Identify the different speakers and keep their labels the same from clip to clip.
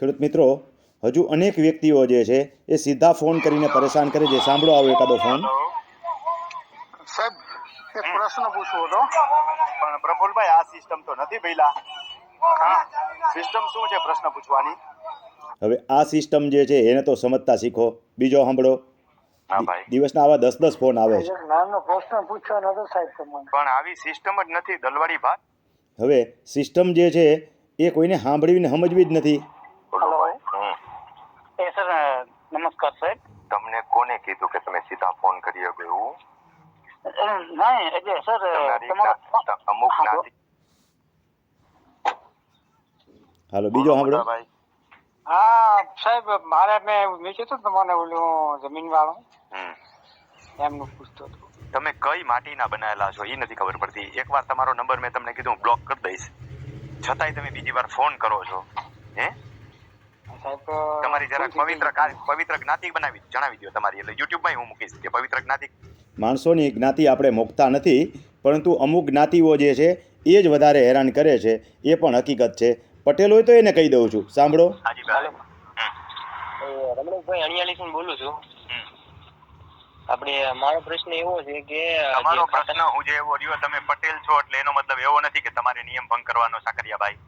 Speaker 1: ખેડૂત મિત્રો, હજુ અનેક વ્યક્તિઓ જે છે એ સીધા ફોન કરીને પરેશાન કરે છે. સાંભળો આવો એકાદો ફોન.
Speaker 2: સાહેબ એક પ્રશ્ન પૂછવો હતો.
Speaker 3: પણ પ્રફુલભાઈ, આ સિસ્ટમ તો નથી ભઈલા. હા, સિસ્ટમ શું છે પ્રશ્ન પૂછવાની?
Speaker 1: હવે આ સિસ્ટમ જે છે એને તો સમજતા શીખો. બીજો સાંભળો.
Speaker 3: હા ભાઈ,
Speaker 1: દિવસના આવા 10 ફોન આવે છે.
Speaker 2: એક નાનો પ્રશ્ન પૂછવાનો હતો સાહેબ તમને.
Speaker 3: પણ આવી સિસ્ટમ જ નથી દલવાડી ભાત.
Speaker 1: હવે સિસ્ટમ જે છે એ કોઈને સાંભળવીને સમજવી જ નથી.
Speaker 2: એ સર નમસ્કાર સાહેબ.
Speaker 3: તમને કોને કીધું કે તમે સીધા ફોન કરી શકો એવું?
Speaker 2: નહીં એટલે સર
Speaker 3: અમુક જ્ઞાતિ.
Speaker 1: હાલો બીજો સાંભળો.
Speaker 3: ભાઈ,
Speaker 2: હા સાહેબ મારે મેં વેચ્યું હતું તમને ઓલું જમીન વાળું એમનું પૂછતો હતો.
Speaker 3: તમે કઈ માટીના બનાવેલા છો એ નથી ખબર પડતી. એકવાર તમારો નંબર મેં તમને કીધું બ્લોક કરી દઈશ, છતાંય તમે બીજી વાર ફોન કરો છો. હે
Speaker 2: સાહેબ
Speaker 3: તમારી જરાક પવિત્ર જ્ઞાતિ બનાવી જણાવી દો તમારી, એટલે યુટ્યુબમાં હું મૂકીશ કે પવિત્ર જ્ઞાતિ.
Speaker 1: માણસોની જ્ઞાતિ આપણે મોકતા નથી, પરંતુ અમુક જ્ઞાતિઓ જે છે એ જ વધારે હેરાન કરે છે. એ પણ હકીકત છે. પટેલ હોય તો એને કહી દઉં છું. સાંભળો.
Speaker 3: હાજી ભાઈ.
Speaker 4: રમણભાઈ અણિયાળી બોલું છું. આપણે મારો પ્રશ્ન એવો છે કે
Speaker 3: તમારો પ્રશ્ન હું જે એવો રહ્યો, તમે પટેલ છો એટલે એનો મતલબ એવો નથી કે તમારે નિયમ ભંગ કરવાનો. સાકરિયાભાઈ,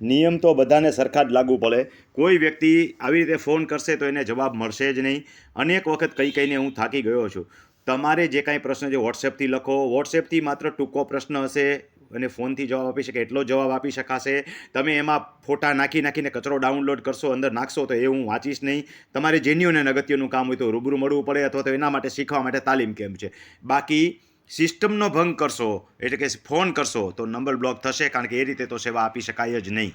Speaker 1: નિયમ તો બધાને સરખા જ લાગુ પડે. કોઈ વ્યક્તિ આવી રીતે ફોન કરશે તો એને જવાબ મળશે જ નહીં. અનેક વખત કહીને હું થાકી ગયો છું. તમારે જે કાંઈ પ્રશ્ન છે વોટ્સએપથી લખો. વોટ્સએપથી માત્ર ટૂંકો પ્રશ્ન હશે અને ફોનથી જવાબ આપી શકે એટલો જવાબ આપી શકાશે. તમે એમાં ફોટા નાખીને કચરો ડાઉનલોડ કરશો, અંદર નાખશો તો એ હું વાંચીશ નહીં. તમારે જેન્યુઅન અને અગત્યનું કામ હોય તો રૂબરૂ મળવું પડે, અથવા તો એના માટે શીખવા માટે તાલીમ કેમ્પ છે. બાકી સિસ્ટમનો ભંગ કરશો એટલે કે ફોન કરશો તો નંબર બ્લોક થશે, કારણ કે એ રીતે તો સેવા આપી શકાય જ નહીં.